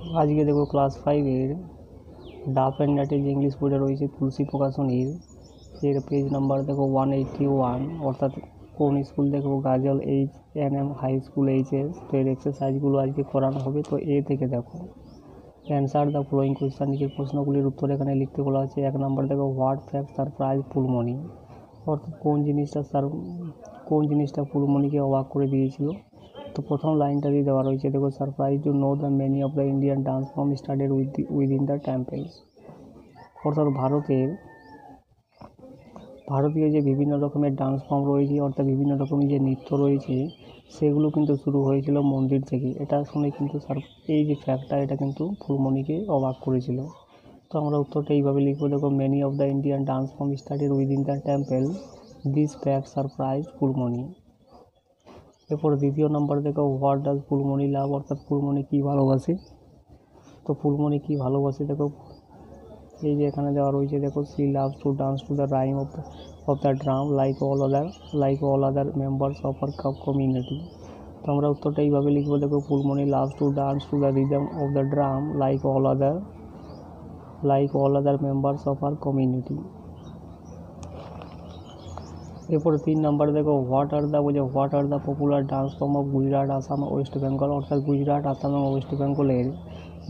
আজকে দেখো class 5-এর Duff and নাটের যে ইংলিশ বইটা রয়েছে তুলসী প্রকাশনীর, এর পেজ নাম্বার দেখো 181, অর্থাৎ কোন স্কুল দেখো গাজল H&M হাই স্কুল HS। তো এর এক্সারসাইজগুলো আজকে করানো হবে। তো এ থেকে দেখো অ্যান্সার দ্য ফলোয়িং কোয়েশ্চন, নিচের প্রশ্নগুলির উত্তর এখানে লিখতে বলা আছে। 1 নম্বর দেখো হোয়াট ফ্যাক্ট সারপ্রাইজ ফুলমণি, অর্থাৎ কোন জিনিসটা ফুলমণিকে অবাক করে দিয়েছিল। তো প্রথম লাইনটা দিয়ে দেওয়া রয়েছে দেখো, surprise to know the many of the Indian dance form started within the temples, অর্থাৎ ভারতীয় যে বিভিন্ন রকমের ডান্স ফর্ম রয়েছে, অর্থাৎ বিভিন্ন রকমের যে নৃত্য রয়েছে, সেগুলো কিন্তু শুরু হয়েছিল মন্দির থেকে। এটা শুনে কিন্তু এই যে ফ্যাক্টটা, এটা কিন্তু ফুলমণিকে অবাক করেছিল। তো আমরা উত্তরটা এইভাবে লিখবো দেখো, many of the Indian dance form started within the temple, this fact surprise Phulmoni. এরপর দ্বিতীয় নম্বর দেখো, হোয়াট ডাজ ফুলমণি লাভ, অর্থাৎ ফুলমণি কী ভালোবাসে। তো ফুলমণি কী ভালোবাসে দেখো, এই যে এখানে দেওয়া রয়েছে দেখো, she loves to dance to the rhyme of the drum like all other members of our community. তো আমরা উত্তরটা এইভাবে লিখবো দেখো, Phulmoni loves to dance to the rhythm of the drum like all other members of our community. এরপরে 3 number দেখো, what are the popular dance form of Gujarat, Assam, West Bengal, অর্থাৎ গুজরাট, আসাম এবং ওয়েস্ট বেঙ্গলের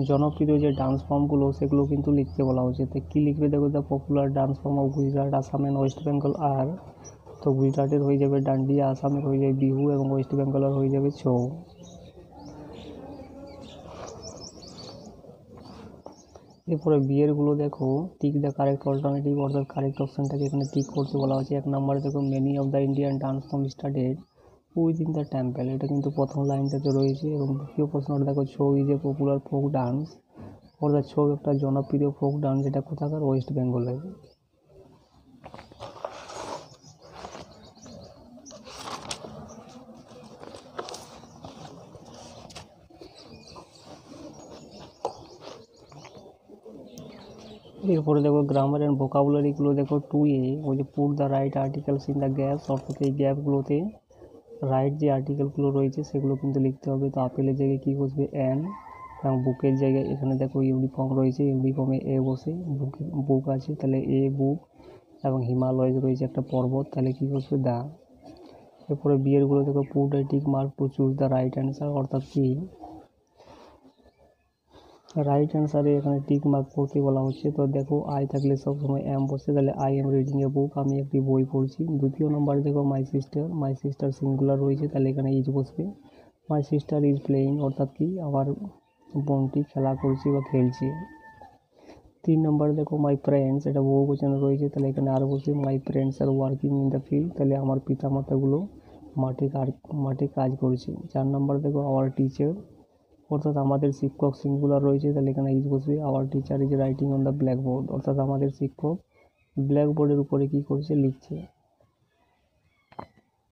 জনপ্রিয় যে ডান্স ফর্মগুলো, সেগুলো কিন্তু লিখতে বলা হয়েছে। তো কী লিখবে দেখো, the popular dance form of Gujarat, Assam and West Bengal আর, তো গুজরাটের হয়ে যাবে ডান্ডিয়া, আসামের হয়ে যাবে বিহু এবং ওয়েস্ট বেঙ্গলের হয়ে যাবে ছৌ। এরপরে বিয়েরগুলো দেখো, টিক দ্য কারেক্ট অল্টারনেটিভ, অর্থাৎ কারেক্ট অপশানটাকে এখানে টিক করতে বলা হয়েছে। 1 নম্বরে দেখো, many of the Indian dance form started within the temple, এটা কিন্তু প্রথম লাইনটাতে রয়েছে। এবং দ্বিতীয় প্রশ্নটা দেখো, Chhau is a popular folk dance, অর্থাৎ ছৌ একটা জনপ্রিয় ফোক ডান্স, যেটা কোথাকার, ওয়েস্ট বেঙ্গলের। এরপরে দেখো গ্রামার অ্যান্ড ভোকাবুলারিগুলো দেখো, 2A ওই যে put the write articles in the gaps, অর্থাৎ এই গ্যাপগুলোতে রাইট যে আর্টিকেলগুলো রয়েছে সেগুলো কিন্তু লিখতে হবে। তো আপেলের জায়গায় কী বসবে, অ্যান, এবং বুকের জায়গায় এখানে দেখো ইউনিফর্ম রয়েছে, ইউনিফর্মে এ বসে, বুক আছে তাহলে এ বুক, এবং হিমালয় রয়েছে একটা পর্বত, তাহলে কী বসবে, দা। এরপরে বিয়েরগুলো দেখো, put a tick mark to choose the right answer, অর্থাৎ কি রাইট অ্যান্সারে এখানে টিক মার্ক করতে বলা হচ্ছে। তো দেখো আই থাকলে সবসময় এম বসে, তাহলে আই এম রিডিং এ বুক, আমি একটি বই পড়ছি। দ্বিতীয় নম্বরে দেখো মাই সিস্টার সিঙ্গুলার রয়েছে, তাহলে এখানে ইজ বসবে। মাই সিস্টার ইজ প্লেয়িং, অর্থাৎ কি আমার বোনটি খেলা করছে বা খেলছে। 3 নম্বরে দেখো মাই ফ্রেন্ডস, এটা বহুবচন রয়েছে, তাহলে এখানে আর বসবে। My friends are working in the field, তাহলে আমার পিতামাতাগুলো মাঠে কাজ করছে। 4 নম্বর দেখো আওয়ার টিচার, অর্থাৎ আমাদের শিক্ষক সিঙ্গুলার রয়েছে, তাহলে এখানে ইজ বসবে। Our teacher is writing on the blackboard, অর্থাৎ আমাদের শিক্ষক ব্ল্যাকবোর্ডের উপরে কী করছে, লিখছে।